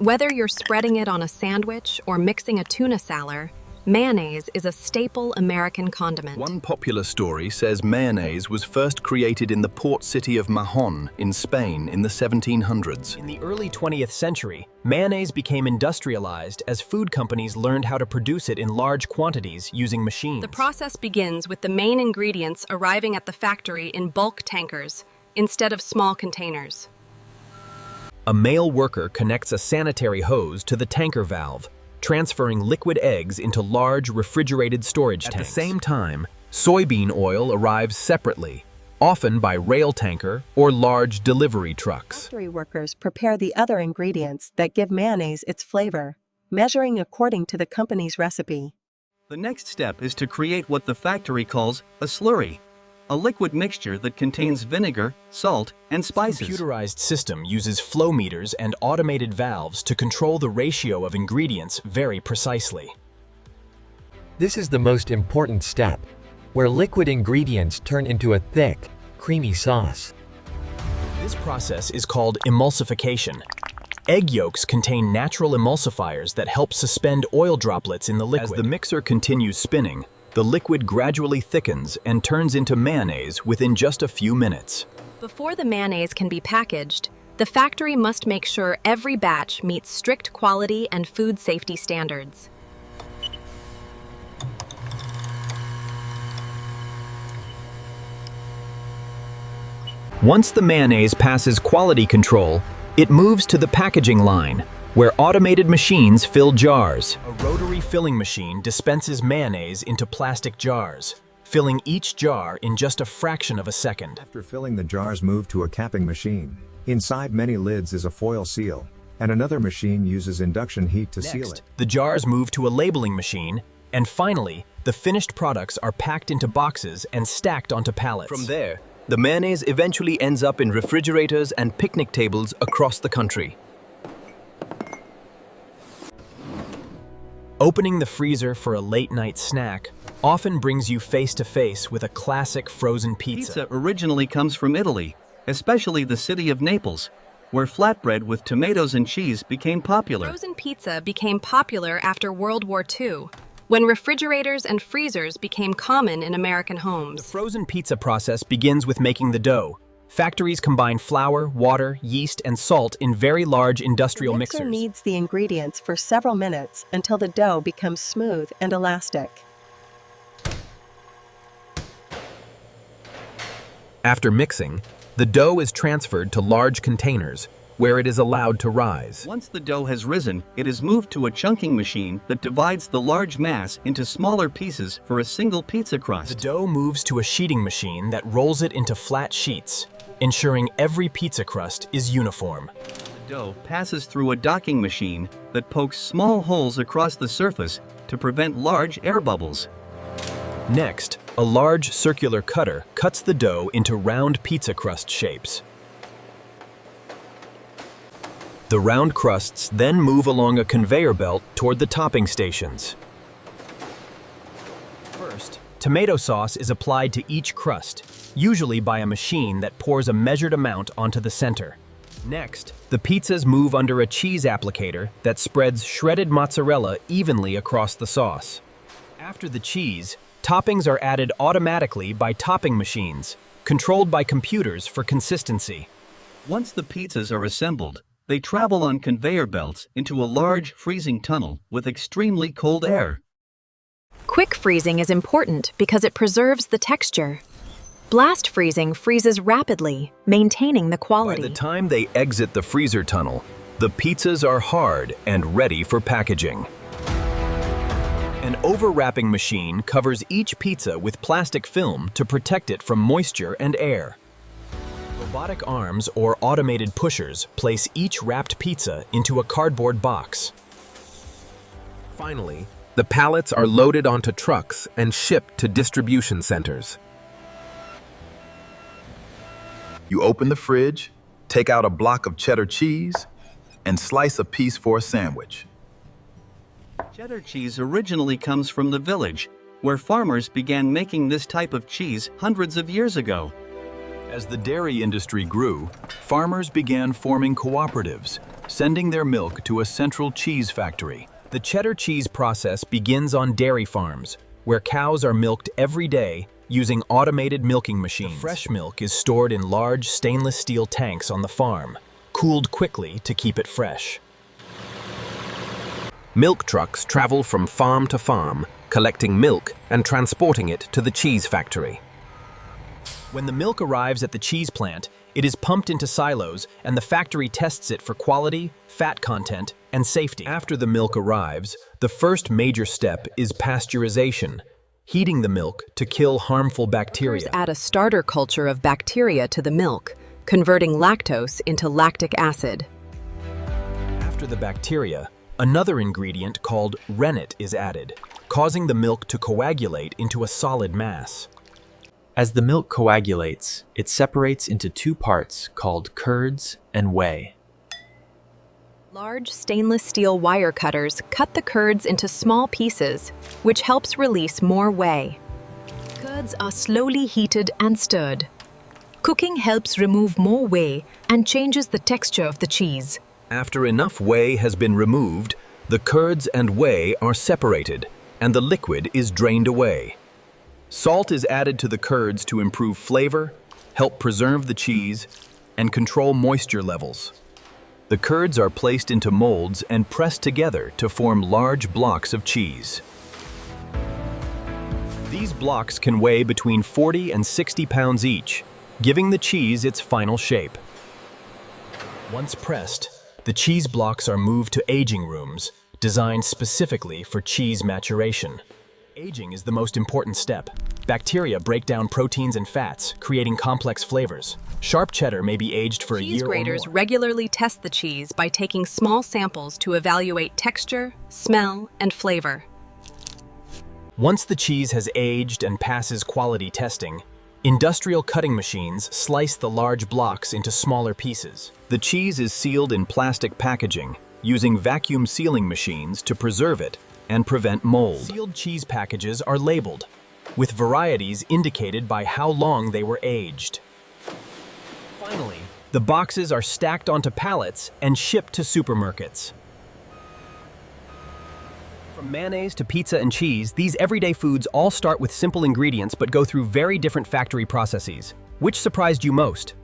Whether you're spreading it on a sandwich or mixing a tuna salad, mayonnaise is a staple American condiment. One popular story says mayonnaise was first created in the port city of Mahon in Spain in the 1700s. In the early 20th century, mayonnaise became industrialized as food companies learned how to produce it in large quantities using machines. The process begins with the main ingredients arriving at the factory in bulk tankers instead of small containers. A male worker connects a sanitary hose to the tanker valve, transferring liquid eggs into large refrigerated storage tanks. At the same time, soybean oil arrives separately, often by rail tanker or large delivery trucks. Factory workers prepare the other ingredients that give mayonnaise its flavor, measuring according to the company's recipe. The next step is to create what the factory calls a slurry, a liquid mixture that contains vinegar, salt, and spices. The computerized system uses flow meters and automated valves to control the ratio of ingredients very precisely. This is the most important step, where liquid ingredients turn into a thick, creamy sauce. This process is called emulsification. Egg yolks contain natural emulsifiers that help suspend oil droplets in the liquid. As the mixer continues spinning, the liquid gradually thickens and turns into mayonnaise within just a few minutes. Before the mayonnaise can be packaged, the factory must make sure every batch meets strict quality and food safety standards. Once the mayonnaise passes quality control, it moves to the packaging line, where automated machines fill jars. A rotary filling machine dispenses mayonnaise into plastic jars, filling each jar in just a fraction of a second. After filling, the jars move to a capping machine. Inside many lids is a foil seal, and another machine uses induction heat to seal it. The jars move to a labeling machine, and finally, the finished products are packed into boxes and stacked onto pallets. From there, the mayonnaise eventually ends up in refrigerators and picnic tables across the country. Opening the freezer for a late-night snack often brings you face-to-face with a classic frozen pizza. Pizza originally comes from Italy, especially the city of Naples, where flatbread with tomatoes and cheese became popular. Frozen pizza became popular after World War II, when refrigerators and freezers became common in American homes. The frozen pizza process begins with making the dough. Factories combine flour, water, yeast, and salt in very large industrial mixers. The mixer kneads the ingredients for several minutes until the dough becomes smooth and elastic. After mixing, the dough is transferred to large containers, where it is allowed to rise. Once the dough has risen, it is moved to a chunking machine that divides the large mass into smaller pieces for a single pizza crust. The dough moves to a sheeting machine that rolls it into flat sheets, ensuring every pizza crust is uniform. The dough passes through a docking machine that pokes small holes across the surface to prevent large air bubbles. Next, a large circular cutter cuts the dough into round pizza crust shapes. The round crusts then move along a conveyor belt toward the topping stations. First, tomato sauce is applied to each crust, usually by a machine that pours a measured amount onto the center. Next, the pizzas move under a cheese applicator that spreads shredded mozzarella evenly across the sauce. After the cheese, toppings are added automatically by topping machines, controlled by computers for consistency. Once the pizzas are assembled, they travel on conveyor belts into a large freezing tunnel with extremely cold air. Quick freezing is important because it preserves the texture. Blast freezing freezes rapidly, maintaining the quality. By the time they exit the freezer tunnel, the pizzas are hard and ready for packaging. An overwrapping machine covers each pizza with plastic film to protect it from moisture and air. Robotic arms or automated pushers place each wrapped pizza into a cardboard box. Finally, the pallets are loaded onto trucks and shipped to distribution centers. You open the fridge, take out a block of cheddar cheese, and slice a piece for a sandwich. Cheddar cheese originally comes from the village, where farmers began making this type of cheese hundreds of years ago. As the dairy industry grew, farmers began forming cooperatives, sending their milk to a central cheese factory. The cheddar cheese process begins on dairy farms, where cows are milked every day using automated milking machines. The fresh milk is stored in large stainless steel tanks on the farm, cooled quickly to keep it fresh. Milk trucks travel from farm to farm, collecting milk and transporting it to the cheese factory. When the milk arrives at the cheese plant, it is pumped into silos and the factory tests it for quality, fat content, and safety. After the milk arrives, the first major step is pasteurization, heating the milk to kill harmful bacteria. Add a starter culture of bacteria to the milk, converting lactose into lactic acid. After the bacteria, another ingredient called rennet is added, causing the milk to coagulate into a solid mass. As the milk coagulates, it separates into two parts called curds and whey. Large stainless steel wire cutters cut the curds into small pieces, which helps release more whey. Curds are slowly heated and stirred. Cooking helps remove more whey and changes the texture of the cheese. After enough whey has been removed, the curds and whey are separated, and the liquid is drained away. Salt is added to the curds to improve flavor, help preserve the cheese, and control moisture levels. The curds are placed into molds and pressed together to form large blocks of cheese. These blocks can weigh between 40 and 60 pounds each, giving the cheese its final shape. Once pressed, the cheese blocks are moved to aging rooms, designed specifically for cheese maturation. Aging is the most important step. Bacteria break down proteins and fats, creating complex flavors. Sharp cheddar may be aged for a year or more. Cheese graders regularly test the cheese by taking small samples to evaluate texture, smell, and flavor. Once the cheese has aged and passes quality testing, industrial cutting machines slice the large blocks into smaller pieces. The cheese is sealed in plastic packaging, using vacuum sealing machines to preserve it and prevent mold. Sealed cheese packages are labeled, with varieties indicated by how long they were aged. Finally, the boxes are stacked onto pallets and shipped to supermarkets. From mayonnaise to pizza and cheese, these everyday foods all start with simple ingredients but go through very different factory processes. Which surprised you most?